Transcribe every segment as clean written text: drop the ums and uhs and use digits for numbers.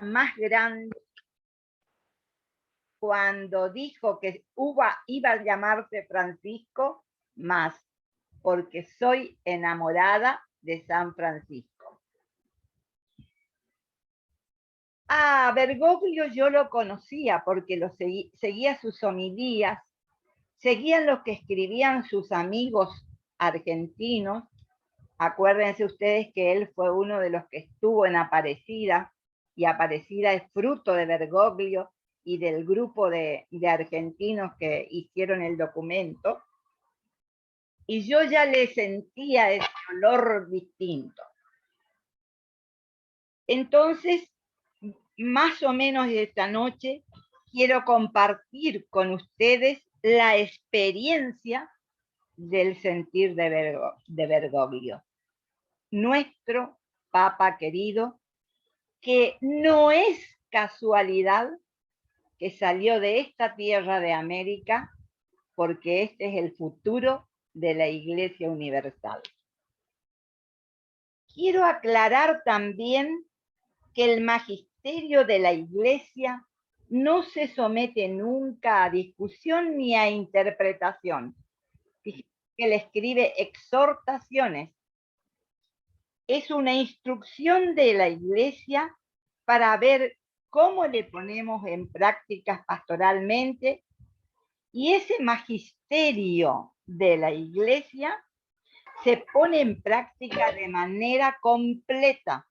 más grande cuando dijo que iba a llamarse Francisco, más porque soy enamorada de San Francisco. A Bergoglio yo lo conocía porque seguía sus homilías, seguían lo que escribían sus amigos argentinos. Acuérdense ustedes que él fue uno de los que estuvo en Aparecida, y Aparecida es fruto de Bergoglio y del grupo de argentinos que hicieron el documento. Y yo ya le sentía ese olor distinto. Entonces, más o menos esta noche, quiero compartir con ustedes la experiencia del sentir de Bergoglio, nuestro Papa querido, que no es casualidad que salió de esta tierra de América, porque este es el futuro de la Iglesia Universal. Quiero aclarar también que el magisterio de la Iglesia no se somete nunca a discusión ni a interpretación. Fíjense que él escribe exhortaciones. Es una instrucción de la Iglesia para ver cómo le ponemos en práctica pastoralmente, y ese magisterio de la Iglesia se pone en práctica de manera completa,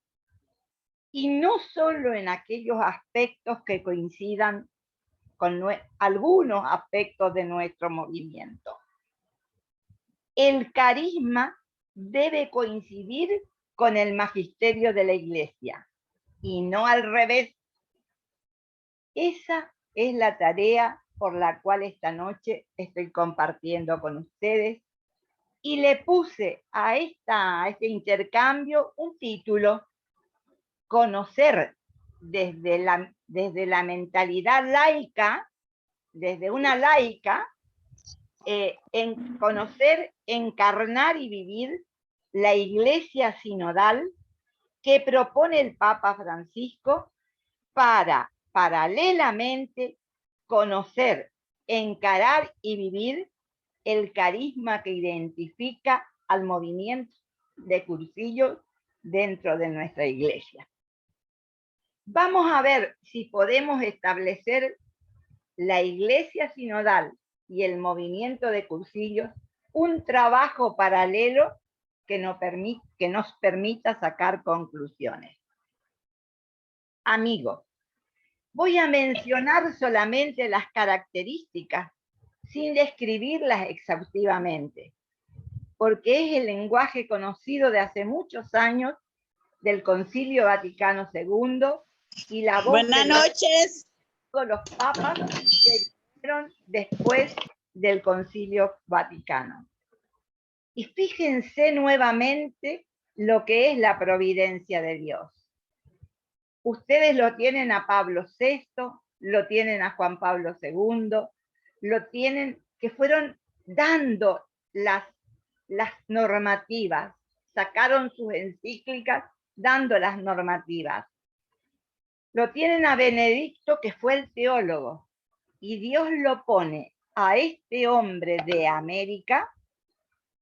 y no solo en aquellos aspectos que coincidan con algunos aspectos de nuestro movimiento. El carisma debe coincidir con el magisterio de la Iglesia y no al revés. Esa es la tarea por la cual esta noche estoy compartiendo con ustedes, y le puse a este intercambio un título: conocer desde la mentalidad laica, desde una laica, en conocer, encarnar y vivir la Iglesia sinodal que propone el Papa Francisco para, paralelamente, conocer, encarar y vivir el carisma que identifica al movimiento de cursillos dentro de nuestra Iglesia. Vamos a ver si podemos establecer la Iglesia sinodal y el movimiento de cursillos un trabajo paralelo que nos permita sacar conclusiones. Amigos, voy a mencionar solamente las características sin describirlas exhaustivamente, porque es el lenguaje conocido de hace muchos años del Concilio Vaticano II y la voz Buenas noches. De los papas que vinieron después del Concilio Vaticano. Y fíjense nuevamente lo que es la providencia de Dios. Ustedes lo tienen a Pablo VI, lo tienen a Juan Pablo II, lo tienen, que fueron dando las normativas, sacaron sus encíclicas dando las normativas. Lo tienen a Benedicto, que fue el teólogo, y Dios lo pone a este hombre de América,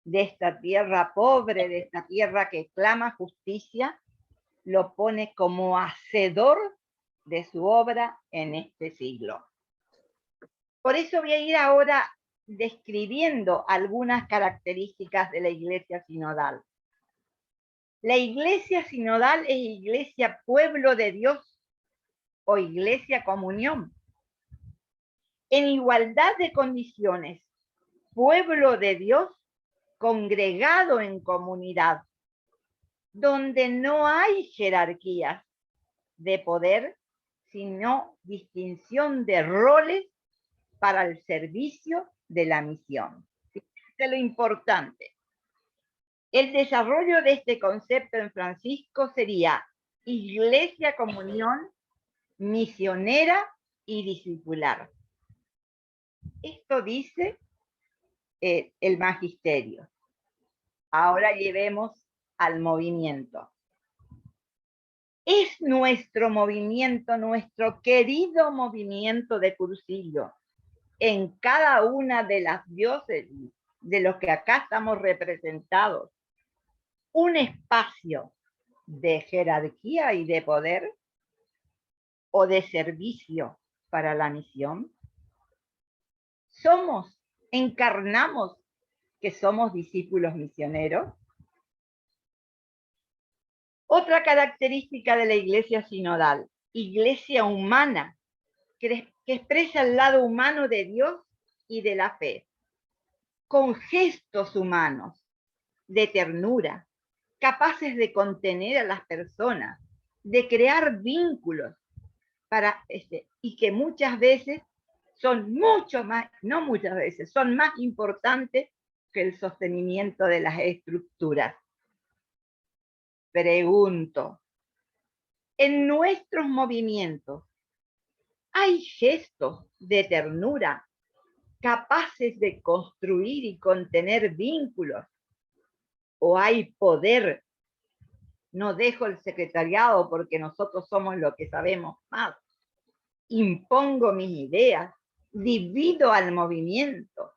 de esta tierra pobre, de esta tierra que clama justicia, lo pone como hacedor de su obra en este siglo. Por eso voy a ir ahora describiendo algunas características de la Iglesia sinodal. La Iglesia sinodal es Iglesia pueblo de Dios o Iglesia comunión. En igualdad de condiciones, pueblo de Dios congregado en comunidad, donde no hay jerarquías de poder, sino distinción de roles para el servicio de la misión. Fíjense lo importante. El desarrollo de este concepto en Francisco sería Iglesia comunión, misionera y discipular. Esto dice el magisterio. Ahora llevemos al movimiento. Es nuestro movimiento, nuestro querido movimiento de cursillo, en cada una de las diócesis de los que acá estamos representados, un espacio de jerarquía y de poder o de servicio para la misión. Encarnamos que somos discípulos misioneros. Otra característica de la iglesia sinodal, iglesia humana, que expresa el lado humano de Dios y de la fe, con gestos humanos de ternura, capaces de contener a las personas, de crear vínculos y que muchas veces son mucho más, no muchas veces, son más importantes que el sostenimiento de las estructuras. Pregunto, en nuestros movimientos, ¿hay gestos de ternura capaces de construir y contener vínculos? ¿O hay poder? No dejo el secretariado porque nosotros somos los que sabemos más. Impongo mis ideas, divido al movimiento.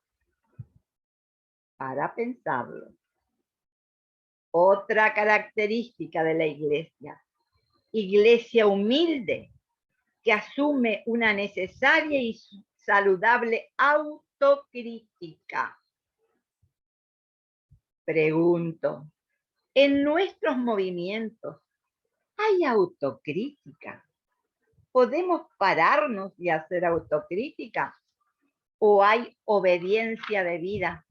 Para pensarlo. Otra característica de la iglesia, iglesia humilde, que asume una necesaria y saludable autocrítica. Pregunto, ¿en nuestros movimientos hay autocrítica? ¿Podemos pararnos y hacer autocrítica? ¿O hay obediencia de vida?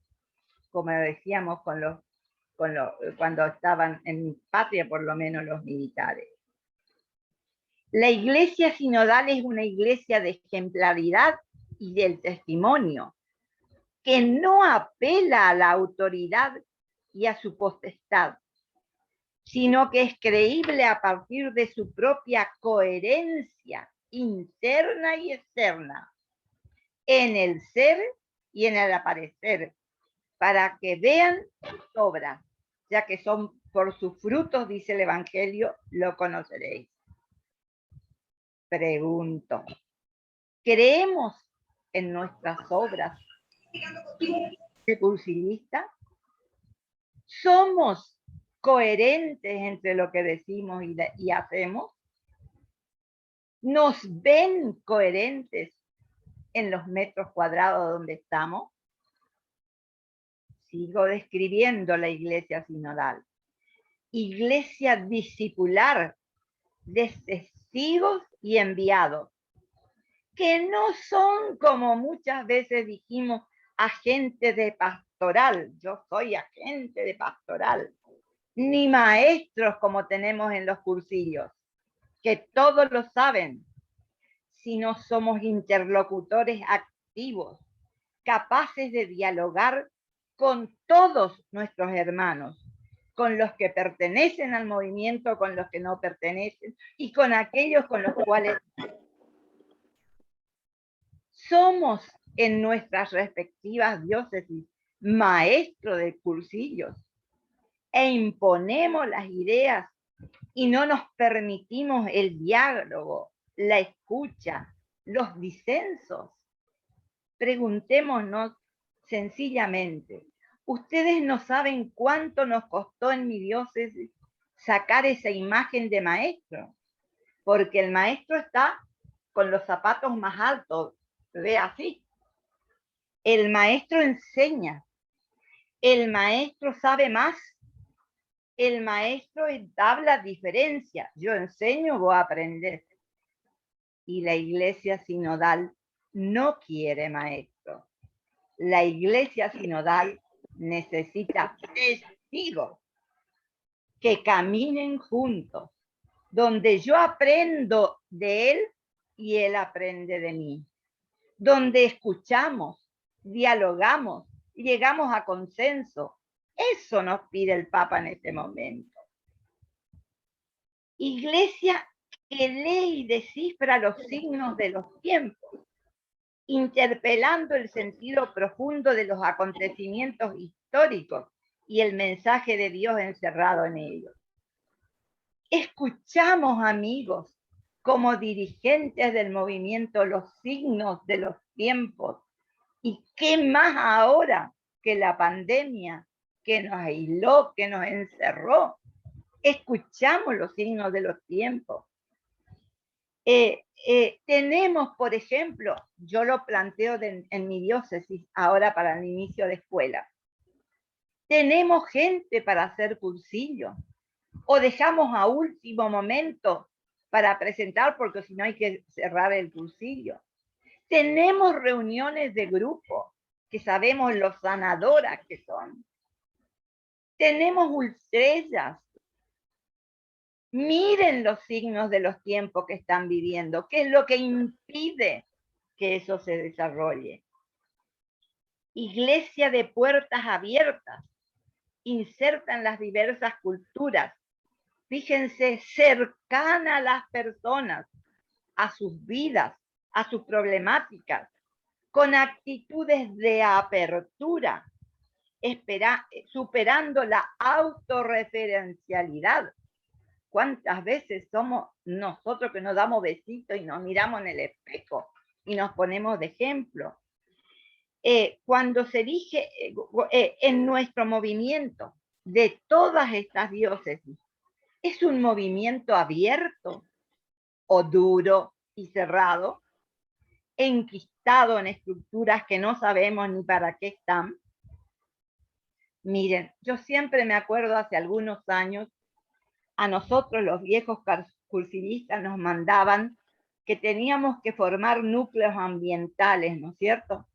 Como decíamos cuando estaban en mi patria, por lo menos los militares. La iglesia sinodal es una iglesia de ejemplaridad y del testimonio, que no apela a la autoridad y a su potestad, sino que es creíble a partir de su propia coherencia interna y externa, en el ser y en el aparecer, para que vean sus obras, ya que son por sus frutos, dice el Evangelio, lo conoceréis. Pregunto, ¿creemos en nuestras obras de cursilista? ¿Somos coherentes entre lo que decimos y hacemos? ¿Nos ven coherentes en los metros cuadrados donde estamos? Sigo describiendo la iglesia sinodal. Iglesia discipular de testigos y enviados, que no son, como muchas veces dijimos, agentes de pastoral. Yo soy agente de pastoral. Ni maestros como tenemos en los cursillos, que todos lo saben, sino somos interlocutores activos, capaces de dialogar con todos nuestros hermanos, con los que pertenecen al movimiento, con los que no pertenecen, y con aquellos con los cuales somos en nuestras respectivas diócesis maestros de cursillos, e imponemos las ideas y no nos permitimos el diálogo, la escucha, los disensos. Preguntémonos sencillamente, ¿ustedes no saben cuánto nos costó en mi diócesis sacar esa imagen de maestro? Porque el maestro está con los zapatos más altos, ve así. El maestro enseña, el maestro sabe más, el maestro entabla diferencia. Yo enseño, voy a aprender. Y la iglesia sinodal no quiere maestro. La iglesia sinodal necesita testigos que caminen juntos, donde yo aprendo de él y él aprende de mí, donde escuchamos, dialogamos, llegamos a consenso. Eso nos pide el Papa en este momento. Iglesia que lee y descifra los signos de los tiempos, interpelando el sentido profundo de los acontecimientos históricos y el mensaje de Dios encerrado en ellos. Escuchamos, amigos, como dirigentes del movimiento, los signos de los tiempos. ¿Y qué más ahora que la pandemia que nos aisló, que nos encerró? Escuchamos los signos de los tiempos. Tenemos, por ejemplo, yo lo planteo en mi diócesis ahora para el inicio de escuela. Tenemos gente para hacer cursillos o dejamos a último momento para presentar porque si no hay que cerrar el cursillo. Tenemos reuniones de grupo que sabemos lo sanadoras que son. Tenemos ultrellas. Miren los signos de los tiempos que están viviendo. ¿Qué es lo que impide que eso se desarrolle? Iglesia de puertas abiertas. Insertan las diversas culturas. Fíjense, cercana a las personas, a sus vidas, a sus problemáticas, con actitudes de apertura, superando la autorreferencialidad. ¿Cuántas veces somos nosotros que nos damos besitos y nos miramos en el espejo y nos ponemos de ejemplo? Cuando se erige en nuestro movimiento de todas estas diócesis, ¿es un movimiento abierto o duro y cerrado, enquistado en estructuras que no sabemos ni para qué están? Miren, yo siempre me acuerdo hace algunos años, a nosotros los viejos cursivistas nos mandaban que teníamos que formar núcleos ambientales, ¿no es cierto?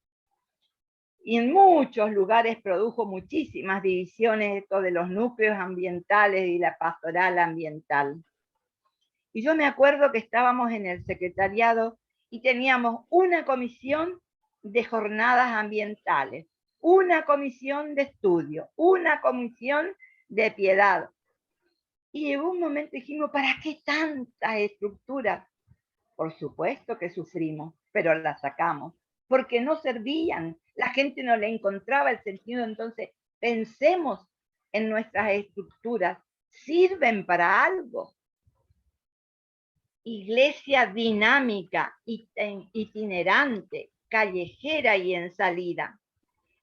Y en muchos lugares produjo muchísimas divisiones esto de los núcleos ambientales y la pastoral ambiental. Y yo me acuerdo que estábamos en el secretariado y teníamos una comisión de jornadas ambientales, una comisión de estudio, una comisión de piedad. Y llegó un momento y dijimos, ¿para qué tantas estructuras? Por supuesto que sufrimos, pero las sacamos, porque no servían, la gente no le encontraba el sentido. Entonces, pensemos en nuestras estructuras, sirven para algo. Iglesia dinámica, itinerante, callejera y en salida,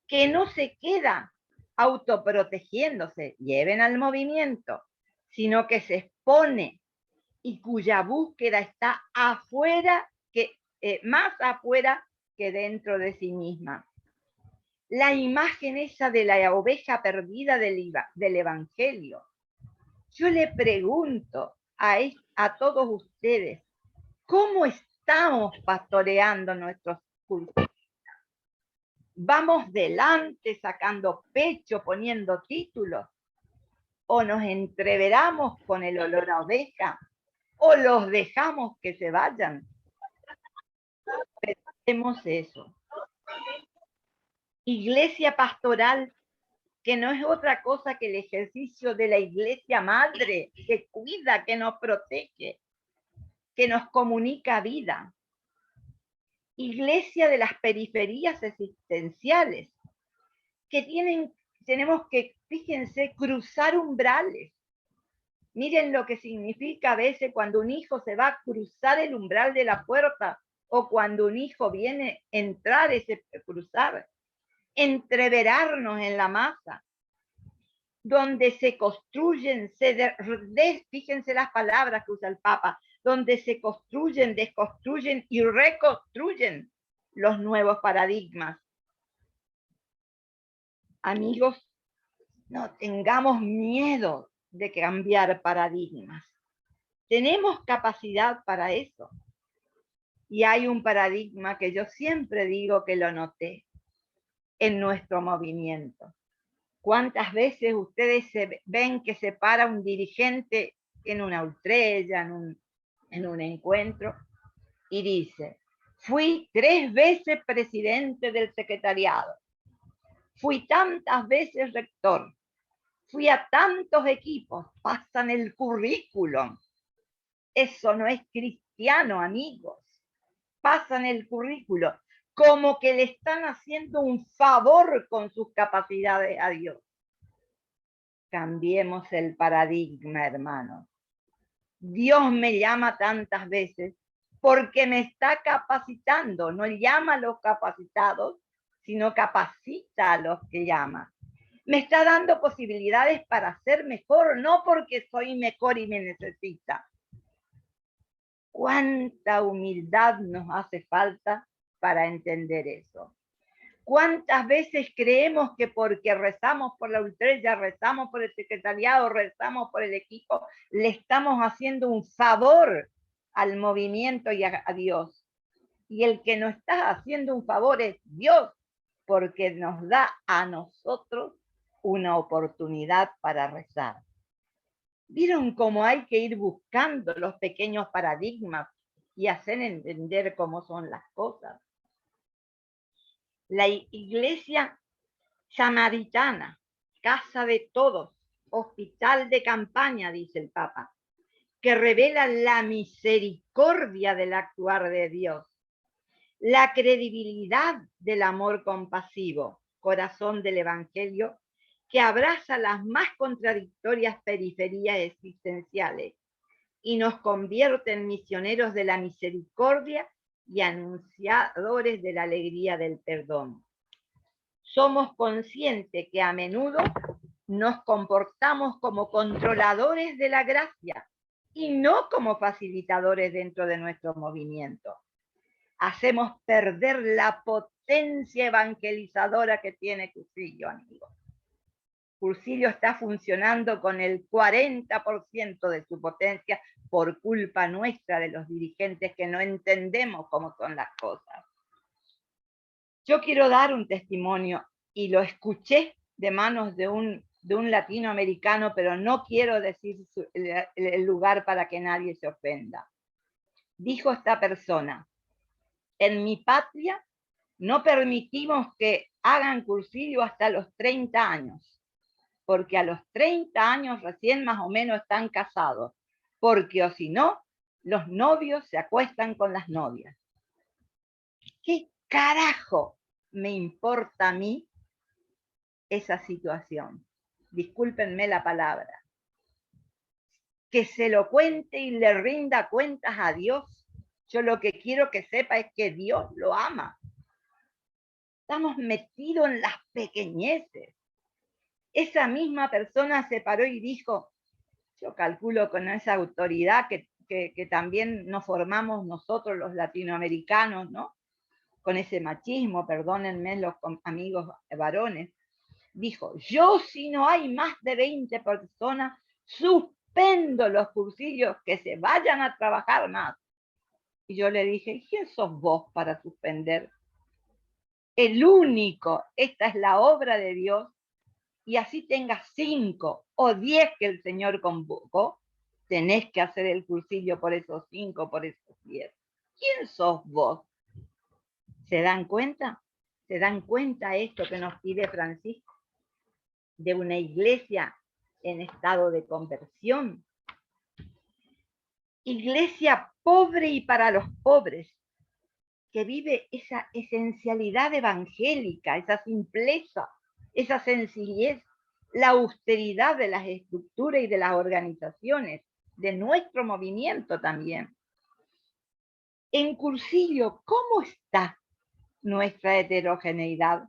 que no se queda autoprotegiéndose, lleven al movimiento, sino que se expone y cuya búsqueda está afuera, más afuera que dentro de sí misma. La imagen esa de la oveja perdida del Evangelio. Yo le pregunto a todos ustedes, ¿cómo estamos pastoreando nuestros cultos? ¿Vamos delante sacando pecho, poniendo títulos? ¿O nos entreveramos con el olor a oveja? ¿O los dejamos que se vayan? Pensemos eso. Iglesia pastoral, que no es otra cosa que el ejercicio de la iglesia madre, que cuida, que nos protege, que nos comunica vida. Iglesia de las periferias existenciales, que tenemos que, fíjense, cruzar umbrales. Miren lo que significa a veces cuando un hijo se va a cruzar el umbral de la puerta o cuando un hijo viene a entrar ese cruzar. Entreverarnos en la masa, donde se construyen, fíjense las palabras que usa el Papa, donde se construyen, desconstruyen y reconstruyen los nuevos paradigmas. Amigos, no tengamos miedo de cambiar paradigmas. Tenemos capacidad para eso. Y hay un paradigma que yo siempre digo que lo noté en nuestro movimiento. ¿Cuántas veces ustedes ven que se para un dirigente en una ultrella, en un encuentro, y dice, fui 3 veces presidente del secretariado, fui tantas veces rector, fui a tantos equipos, pasan el currículum? Eso no es cristiano, amigos. Pasan el currículum como que le están haciendo un favor con sus capacidades a Dios. Cambiemos el paradigma, hermanos. Dios me llama tantas veces porque me está capacitando. No llama a los capacitados, sino capacita a los que llama. Me está dando posibilidades para ser mejor, no porque soy mejor y me necesita. ¿Cuánta humildad nos hace falta para entender eso? ¿Cuántas veces creemos que porque rezamos por la ultrella, rezamos por el secretariado, rezamos por el equipo, le estamos haciendo un favor al movimiento y a Dios? Y el que nos está haciendo un favor es Dios, porque nos da a nosotros una oportunidad para rezar. ¿Vieron cómo hay que ir buscando los pequeños paradigmas y hacer entender cómo son las cosas? La iglesia samaritana, casa de todos, hospital de campaña, dice el Papa, que revela la misericordia del actuar de Dios, la credibilidad del amor compasivo, corazón del Evangelio, que abraza las más contradictorias periferias existenciales y nos convierte en misioneros de la misericordia y anunciadores de la alegría del perdón. Somos conscientes que a menudo nos comportamos como controladores de la gracia y no como facilitadores dentro de nuestro movimiento. Hacemos perder la potencia evangelizadora que tiene Cursillo, amigos. Cursillo está funcionando con el 40% de su potencia por culpa nuestra, de los dirigentes que no entendemos cómo son las cosas. Yo quiero dar un testimonio y lo escuché de manos de un latinoamericano, pero no quiero decir el lugar para que nadie se ofenda. Dijo esta persona: en mi patria no permitimos que hagan cursillo hasta los 30 años, porque a los 30 años recién más o menos están casados, porque o si no, los novios se acuestan con las novias. ¿Qué carajo me importa a mí esa situación? Discúlpenme la palabra. Que se lo cuente y le rinda cuentas a Dios. Yo lo que quiero que sepa es que Dios lo ama. Estamos metidos en las pequeñeces. Esa misma persona se paró y dijo, yo calculo con esa autoridad que también nos formamos nosotros los latinoamericanos, ¿no? Con ese machismo, perdónenme los amigos varones, dijo, yo si no hay más de 20 personas, suspendo los cursillos, que se vayan a trabajar más. Y yo le dije, ¿quién sos vos para suspender? El único, esta es la obra de Dios, y así tengas 5 o 10 que el Señor convocó, tenés que hacer el cursillo por esos 5, por esos 10. ¿Quién sos vos? ¿Se dan cuenta? ¿Se dan cuenta esto que nos pide Francisco? De una iglesia en estado de conversión. Iglesia pobre y para los pobres, que vive esa esencialidad evangélica, esa simpleza, esa sencillez, la austeridad de las estructuras y de las organizaciones, de nuestro movimiento también. En Cursillo, ¿cómo está nuestra heterogeneidad?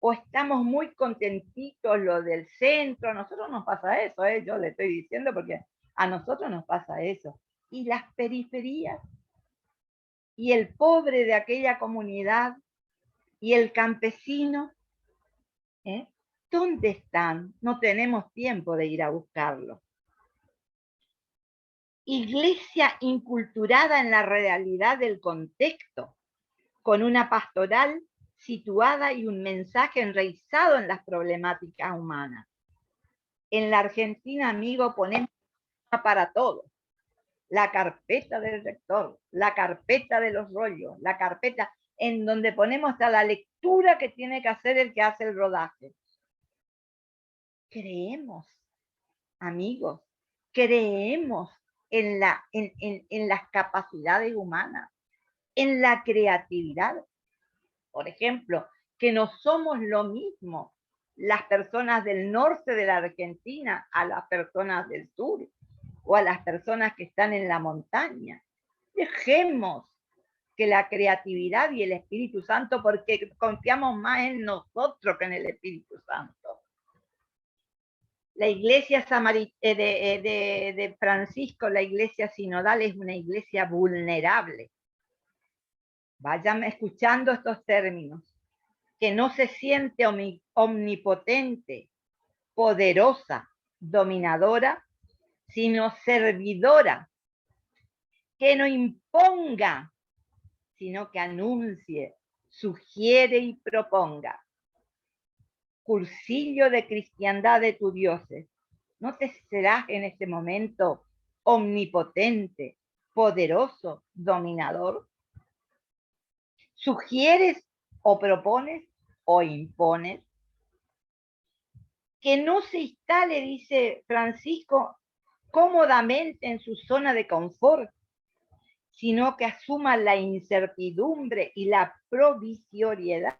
¿O estamos muy contentitos lo del centro? A nosotros nos pasa eso, yo le estoy diciendo porque a nosotros nos pasa eso. ¿Y las periferias? ¿Y el pobre de aquella comunidad? ¿Y el campesino? ¿Dónde están? No tenemos tiempo de ir a buscarlo. Iglesia inculturada en la realidad del contexto, con una pastoral situada y un mensaje enraizado en las problemáticas humanas. En la Argentina, amigo, ponemos para todo. La carpeta del rector, la carpeta de los rollos, la carpeta en donde ponemos hasta la lectura que tiene que hacer el que hace el rodaje. Creemos, amigos, creemos en las capacidades humanas, en la creatividad. Por ejemplo, que no somos lo mismo las personas del norte de la Argentina a las personas del sur. o a las personas que están en la montaña. Dejemos que la creatividad y el Espíritu Santo, porque confiamos más en nosotros que en el Espíritu Santo. La iglesia de Francisco, la iglesia sinodal, es una iglesia vulnerable. Vayan escuchando estos términos, que no se siente omnipotente, poderosa, dominadora, sino servidora, que no imponga, sino que anuncie, sugiere y proponga. Cursillo de cristiandad de tu dioses, ¿no te serás en este momento omnipotente, poderoso, dominador? ¿Sugieres o propones o impones? Que no se instale, dice Francisco, cómodamente en su zona de confort, sino que asuma la incertidumbre y la provisoriedad.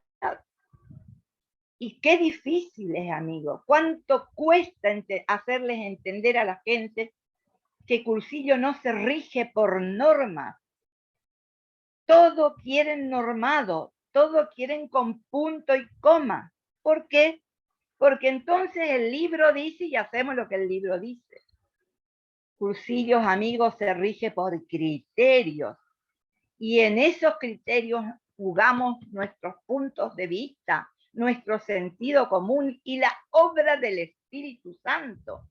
Y qué difícil es, amigo. Cuánto cuesta hacerles entender a la gente que Cursillo no se rige por normas. Todo quieren normado, todo quieren con punto y coma. ¿Por qué? Porque entonces el libro dice y hacemos lo que el libro dice. Cursillos, amigos, se rige por criterios. Y en esos criterios jugamos nuestros puntos de vista, nuestro sentido común y la obra del Espíritu Santo.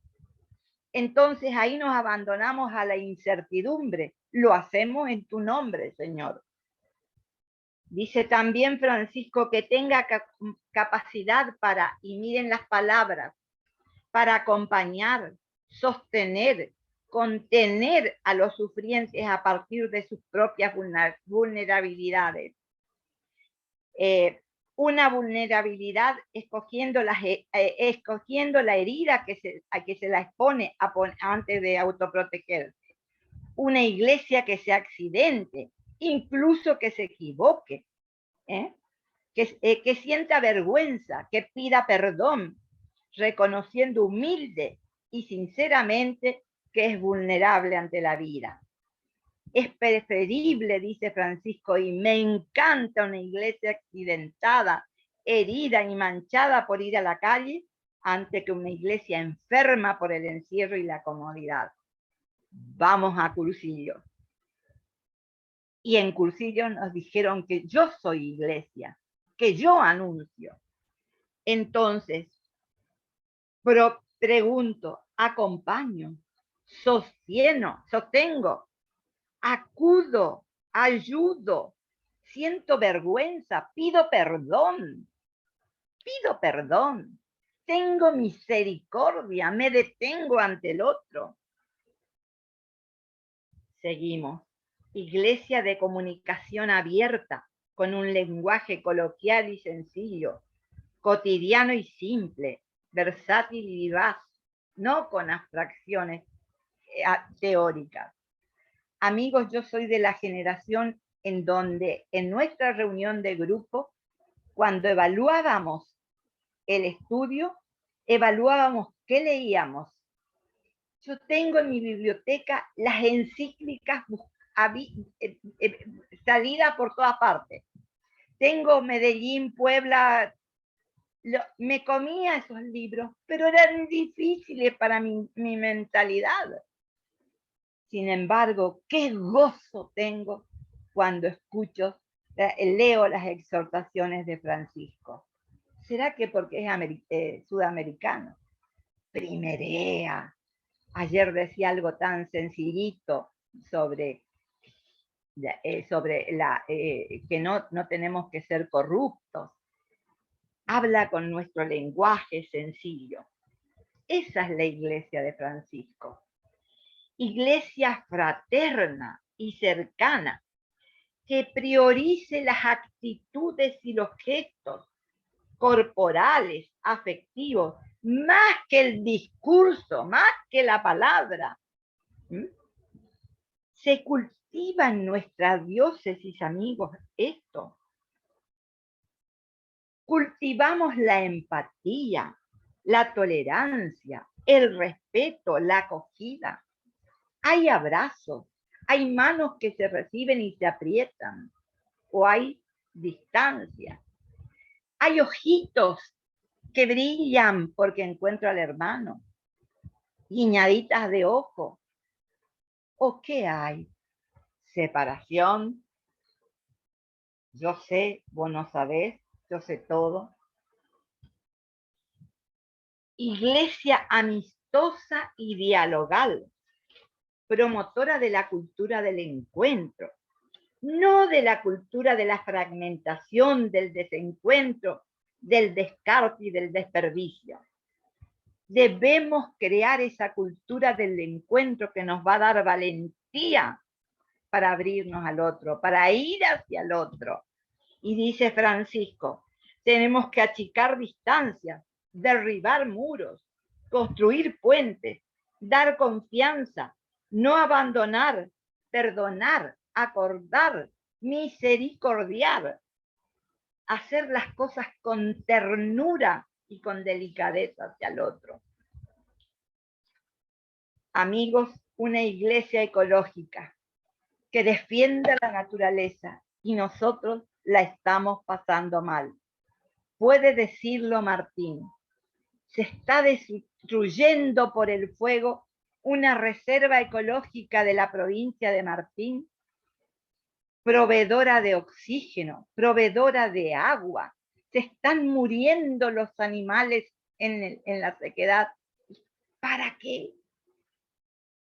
Entonces ahí nos abandonamos a la incertidumbre. Lo hacemos en tu nombre, Señor. Dice también Francisco que tenga capacidad para, y miren las palabras, para acompañar, sostener, contener a los sufrientes a partir de sus propias vulnerabilidades. Una vulnerabilidad escogiendo la herida a que se la expone antes de autoprotegerse. Una iglesia que se accidente, incluso que se equivoque, que sienta vergüenza, que pida perdón, reconociendo humilde y sinceramente que es vulnerable ante la vida. Es preferible, dice Francisco, y me encanta una iglesia accidentada, herida y manchada por ir a la calle, antes que una iglesia enferma por el encierro y la comodidad. Vamos a Cursillo. Y en Cursillo nos dijeron que yo soy iglesia, que yo anuncio. Entonces, pregunto, acompaño, sostengo, acudo, ayudo, siento vergüenza, pido perdón, tengo misericordia, me detengo ante el otro. Seguimos. Iglesia de comunicación abierta, con un lenguaje coloquial y sencillo, cotidiano y simple, versátil y vivaz, no con abstracciones teóricas. Amigos, yo soy de la generación en donde en nuestra reunión de grupo, cuando evaluábamos el estudio, evaluábamos qué leíamos. Yo tengo en mi biblioteca las encíclicas salidas por todas partes. Tengo Medellín, Puebla, me comía esos libros, pero eran difíciles para mi mentalidad. Sin embargo, qué gozo tengo cuando leo las exhortaciones de Francisco. ¿Será que porque es sudamericano? Primerea. Ayer decía algo tan sencillito sobre que no tenemos que ser corruptos. Habla con nuestro lenguaje sencillo. Esa es la iglesia de Francisco. Iglesia fraterna y cercana, que priorice las actitudes y los gestos corporales, afectivos, más que el discurso, más que la palabra. Se cultiva en nuestra diócesis, amigos, esto. Cultivamos la empatía, la tolerancia, el respeto, la acogida. Hay abrazos, hay manos que se reciben y se aprietan, o hay distancia. Hay ojitos que brillan porque encuentro al hermano, guiñaditas de ojo. ¿O qué hay? Separación. Yo sé, vos no sabés, yo sé todo. Iglesia amistosa y dialogal, promotora de la cultura del encuentro, no de la cultura de la fragmentación, del desencuentro, del descarte y del desperdicio. Debemos crear esa cultura del encuentro que nos va a dar valentía para abrirnos al otro, para ir hacia el otro. Y dice Francisco, tenemos que achicar distancias, derribar muros, construir puentes, dar confianza, no abandonar, perdonar, acordar, misericordiar, hacer las cosas con ternura y con delicadeza hacia el otro. Amigos, una iglesia ecológica que defiende la naturaleza y nosotros la estamos pasando mal. Puede decirlo Martín. Se está destruyendo por el fuego una reserva ecológica de la provincia de Martín, proveedora de oxígeno, proveedora de agua. Se están muriendo los animales en la sequedad. ¿Para qué?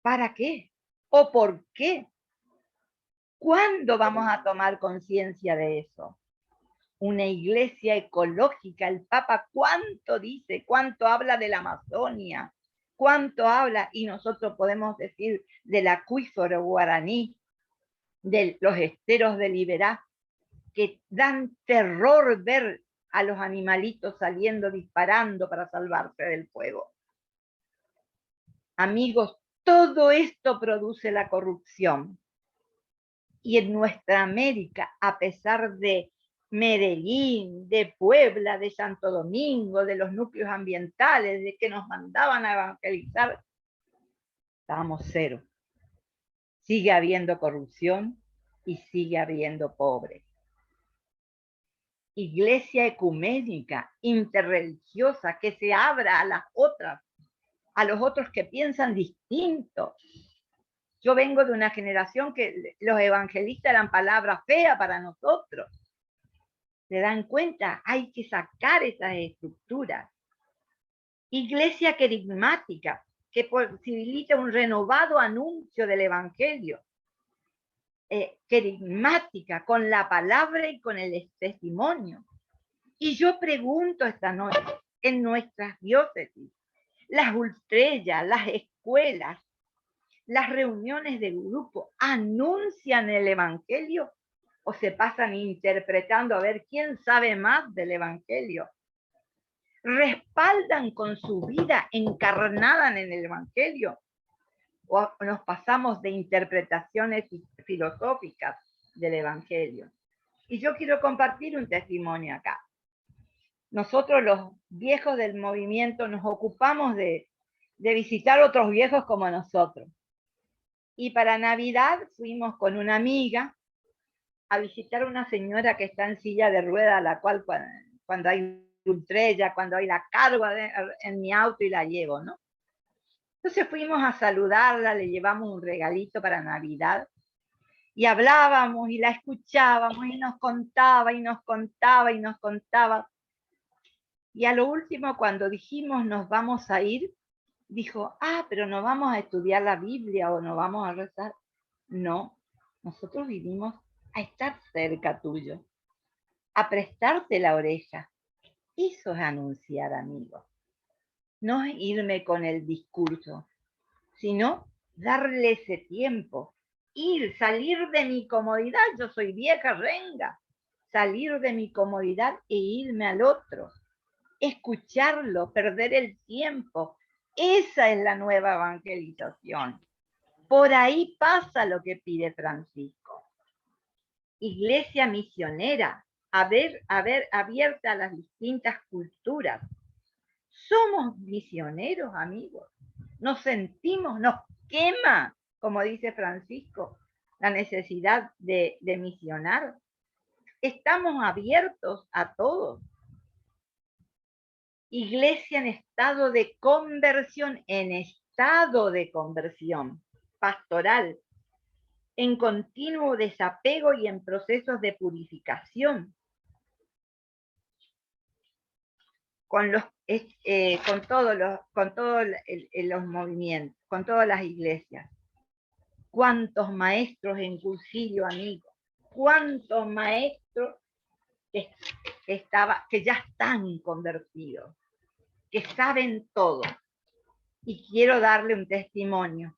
¿Para qué? ¿O por qué? ¿Cuándo vamos a tomar conciencia de eso? Una iglesia ecológica, el Papa cuánto dice, cuánto habla de la Amazonia, cuánto habla, y nosotros podemos decir del acuífero guaraní, de los esteros de Liberá, que dan terror ver a los animalitos saliendo, disparando para salvarse del fuego. Amigos, todo esto produce la corrupción. Y en nuestra América, a pesar de Medellín, de Puebla, de Santo Domingo, de los núcleos ambientales, de que nos mandaban a evangelizar, estábamos cero. Sigue habiendo corrupción y sigue habiendo pobres. Iglesia ecuménica, interreligiosa, que se abra a las otras, a los otros que piensan distinto. Yo vengo de una generación que los evangelistas eran palabras feas para nosotros. ¿Se dan cuenta? Hay que sacar esas estructuras. Iglesia carismática, que posibilita un renovado anuncio del Evangelio. Carismática, con la palabra y con el testimonio. Y yo pregunto esta noche, en nuestras diócesis, las ultrellas, las escuelas, las reuniones de grupo, ¿anuncian el Evangelio o se pasan interpretando a ver quién sabe más del Evangelio? ¿Respaldan con su vida encarnada en el Evangelio? ¿O nos pasamos de interpretaciones filosóficas del Evangelio? Y yo quiero compartir un testimonio acá. Nosotros los viejos del movimiento nos ocupamos de visitar otros viejos como nosotros. Y para Navidad fuimos con una amiga a visitar a una señora que está en silla de ruedas, a la cual cuando hay ultrella, cuando hay la cargo en mi auto y la llevo, ¿no? Entonces fuimos a saludarla, le llevamos un regalito para Navidad y hablábamos y la escuchábamos y nos contaba y nos contaba y nos contaba. Y a lo último, cuando dijimos nos vamos a ir, dijo, pero no vamos a estudiar la Biblia o no vamos a rezar. No, nosotros vinimos a estar cerca tuyo, a prestarte la oreja. Eso es anunciar, amigos. No es irme con el discurso, sino darle ese tiempo. Salir de mi comodidad, yo soy vieja renga, salir de mi comodidad e irme al otro. Escucharlo, perder el tiempo. Esa es la nueva evangelización. Por ahí pasa lo que pide Francisco. Iglesia misionera, abierta a las distintas culturas. Somos misioneros, amigos. Nos sentimos, nos quema como dice Francisco, la necesidad de misionar. Estamos abiertos a todos. Iglesia en estado de conversión, pastoral, en continuo desapego y en procesos de purificación. Con todos los movimientos, con todas las iglesias. ¿Cuántos maestros en cursillo, amigos? ¿Cuántos maestros que ya están convertidos, que saben todo? Y quiero darle un testimonio,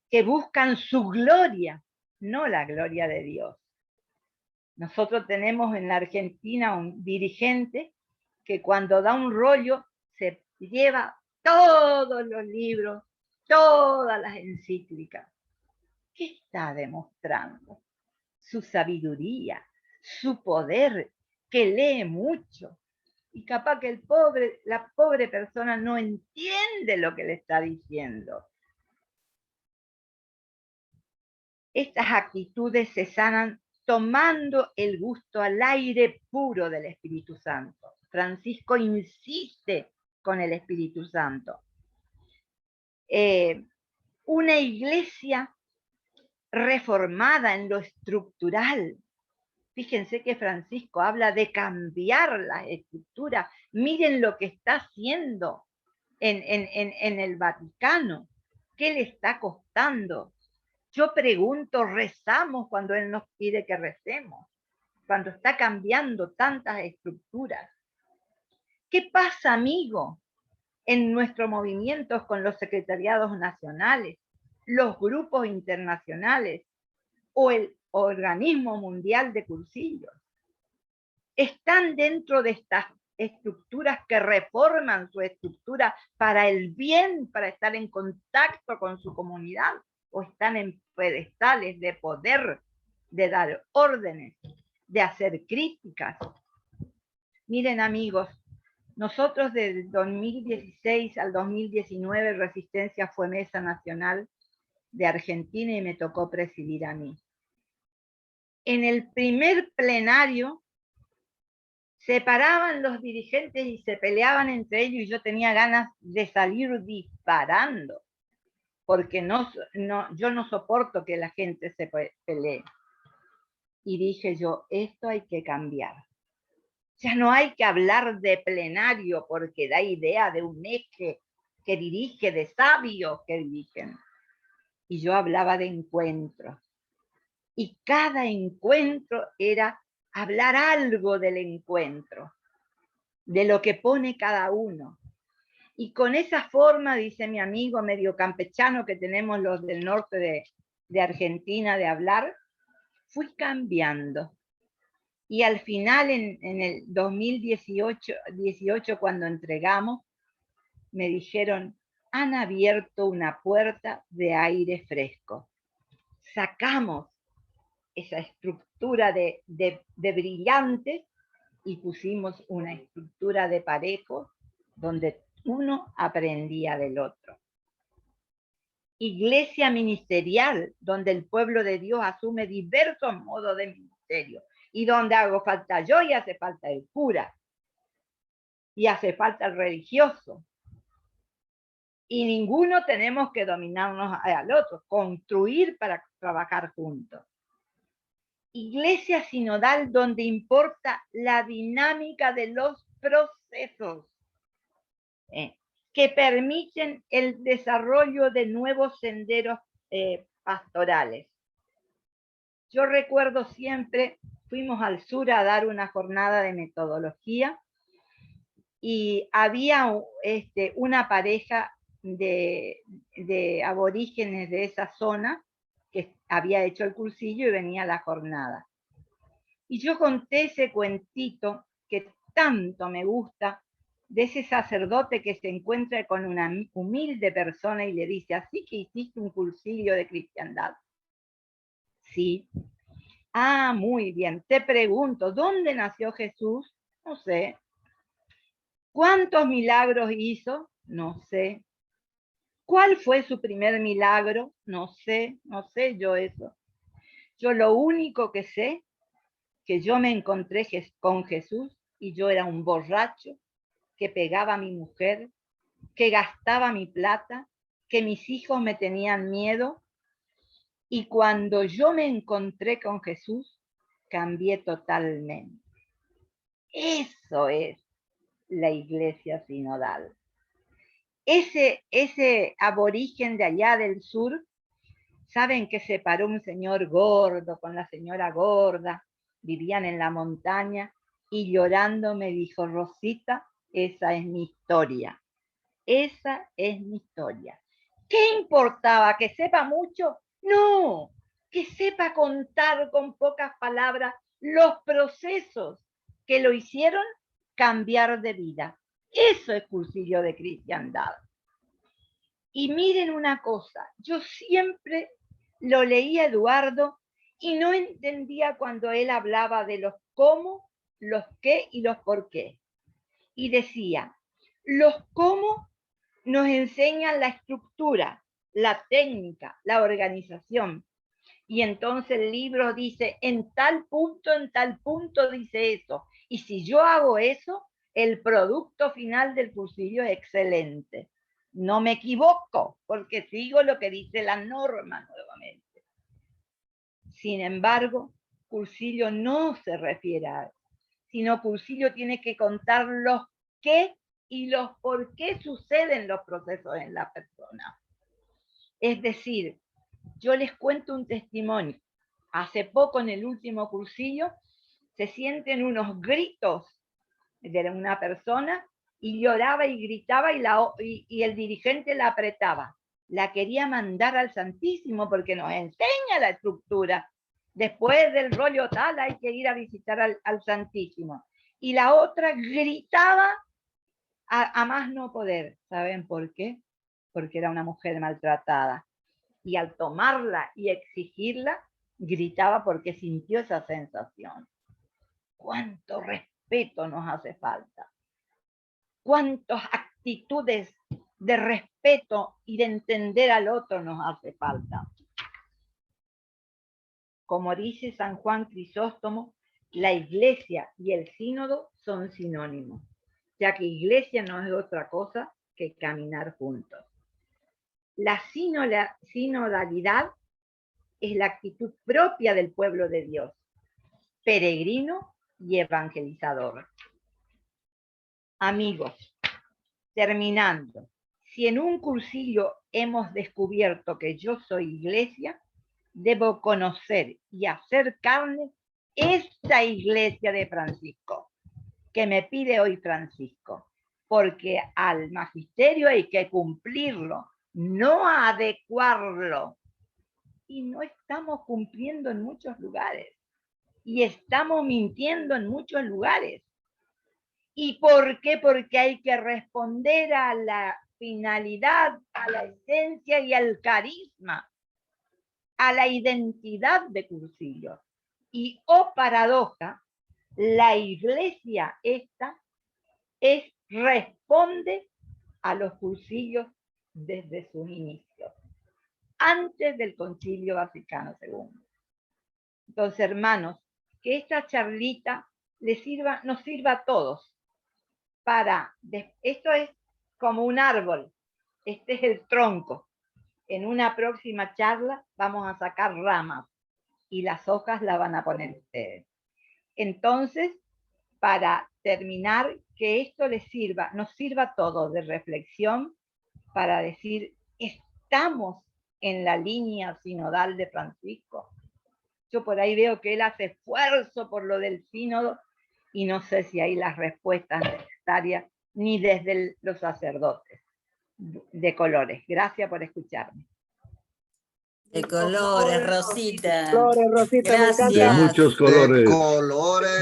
que buscan su gloria, no la gloria de Dios. Nosotros tenemos en la Argentina un dirigente que cuando da un rollo se lleva todos los libros, todas las encíclicas. ¿Qué está demostrando? Su sabiduría, su poder, que lee mucho. Y capaz que la pobre persona no entiende lo que le está diciendo. Estas actitudes se sanan tomando el gusto al aire puro del Espíritu Santo. Francisco insiste con el Espíritu Santo. Una iglesia reformada en lo estructural. Fíjense que Francisco habla de cambiar la estructura. Miren lo que está haciendo en el Vaticano. ¿Qué le está costando? Yo pregunto, rezamos cuando Él nos pide que recemos, cuando está cambiando tantas estructuras. ¿Qué pasa, amigo, en nuestros movimientos con los secretariados nacionales, los grupos internacionales o el Organismo Mundial de Cursillos? ¿Están dentro de estas estructuras que reforman su estructura para el bien, para estar en contacto con su comunidad? ¿O están en pedestales de poder, de dar órdenes, de hacer críticas? Miren, amigos, nosotros del 2016 al 2019 Resistencia fue mesa nacional de Argentina y me tocó presidir a mí. En el primer plenario se paraban los dirigentes y se peleaban entre ellos y yo tenía ganas de salir disparando, porque yo no soporto que la gente se pelee. Y dije yo, esto hay que cambiar. Ya no hay que hablar de plenario porque da idea de un eje que dirige, de sabios que dirigen. Y yo hablaba de encuentros. Y cada encuentro era hablar algo del encuentro, de lo que pone cada uno. Y con esa forma, dice mi amigo medio campechano que tenemos los del norte de Argentina de hablar, fui cambiando. Y al final, en el 2018, cuando entregamos, me dijeron, han abierto una puerta de aire fresco. Sacamos esa estructura de brillante y pusimos una estructura de parejo donde uno aprendía del otro. Iglesia ministerial, donde el pueblo de Dios asume diversos modos de ministerio y donde hago falta yo y hace falta el cura y hace falta el religioso. Y ninguno tenemos que dominarnos al otro, construir para trabajar juntos. Iglesia sinodal donde importa la dinámica de los procesos que permiten el desarrollo de nuevos senderos pastorales. Yo recuerdo siempre, fuimos al sur a dar una jornada de metodología y había una pareja de aborígenes de esa zona que había hecho el cursillo y venía a la jornada. Y yo conté ese cuentito que tanto me gusta, de ese sacerdote que se encuentra con una humilde persona y le dice, así que hiciste un cursillo de cristiandad. Sí. Ah, muy bien. Te pregunto, ¿dónde nació Jesús? No sé. ¿Cuántos milagros hizo? No sé. ¿Cuál fue su primer milagro? No sé yo eso. Yo lo único que sé, que yo me encontré con Jesús y yo era un borracho que pegaba a mi mujer, que gastaba mi plata, que mis hijos me tenían miedo. Y cuando yo me encontré con Jesús, cambié totalmente. Eso es la iglesia sinodal. Ese aborigen de allá del sur, saben que se paró un señor gordo con la señora gorda, vivían en la montaña, y llorando me dijo: Rosita, esa es mi historia. Esa es mi historia. ¿Qué importaba? ¿Que sepa mucho? No, que sepa contar con pocas palabras los procesos que lo hicieron cambiar de vida. Eso es cursillo de cristiandad. Y miren una cosa, yo siempre lo leía Eduardo y no entendía cuando él hablaba de los cómo, los qué y los por qué. Y decía, los cómo nos enseñan la estructura, la técnica, la organización. Y entonces el libro dice, en tal punto dice eso. Y si yo hago eso, el producto final del cursillo es excelente. No me equivoco, porque sigo lo que dice la norma nuevamente. Sin embargo, cursillo no se refiere a eso, sino cursillo tiene que contar los qué y los por qué suceden los procesos en la persona. Es decir, yo les cuento un testimonio. Hace poco, en el último cursillo, se sienten unos gritos de una persona y lloraba y gritaba y el dirigente la apretaba. La quería mandar al Santísimo porque nos enseña la estructura. Después del rollo tal hay que ir a visitar al Santísimo. Y la otra gritaba a más no poder. ¿Saben por qué? Porque era una mujer maltratada. Y al tomarla y exigirla, gritaba porque sintió esa sensación. ¿Cuánto respeto nos hace falta? ¿Cuántas actitudes de respeto y de entender al otro nos hace falta? Como dice San Juan Crisóstomo, la iglesia y el sínodo son sinónimos, ya que iglesia no es otra cosa que caminar juntos. La sinodalidad es la actitud propia del pueblo de Dios, peregrino y evangelizador. Amigos, terminando, si en un cursillo hemos descubierto que yo soy iglesia, debo conocer y hacer carne esta iglesia de Francisco, que me pide hoy Francisco, porque al magisterio hay que cumplirlo, no adecuarlo. Y no estamos cumpliendo en muchos lugares. Y estamos mintiendo en muchos lugares. ¿Y por qué? Porque hay que responder a la finalidad, a la esencia y al carisma, a la identidad de cursillo. Y, oh paradoja, la iglesia esta responde a los cursillos desde sus inicios, antes del Concilio Vaticano II. Entonces, hermanos, que esta charlita nos sirva a todos esto es como un árbol, este es el tronco. En una próxima charla vamos a sacar ramas y las hojas las van a poner ustedes. Entonces, para terminar, que esto nos sirva a todos de reflexión para decir, estamos en la línea sinodal de Francisco. Yo por ahí veo que él hace esfuerzo por lo del sínodo y no sé si hay las respuestas necesarias ni desde los sacerdotes de colores. Gracias por escucharme. De colores, Rosita. Colores, Rosita, me encanta. Gracias. De muchos colores. De colores.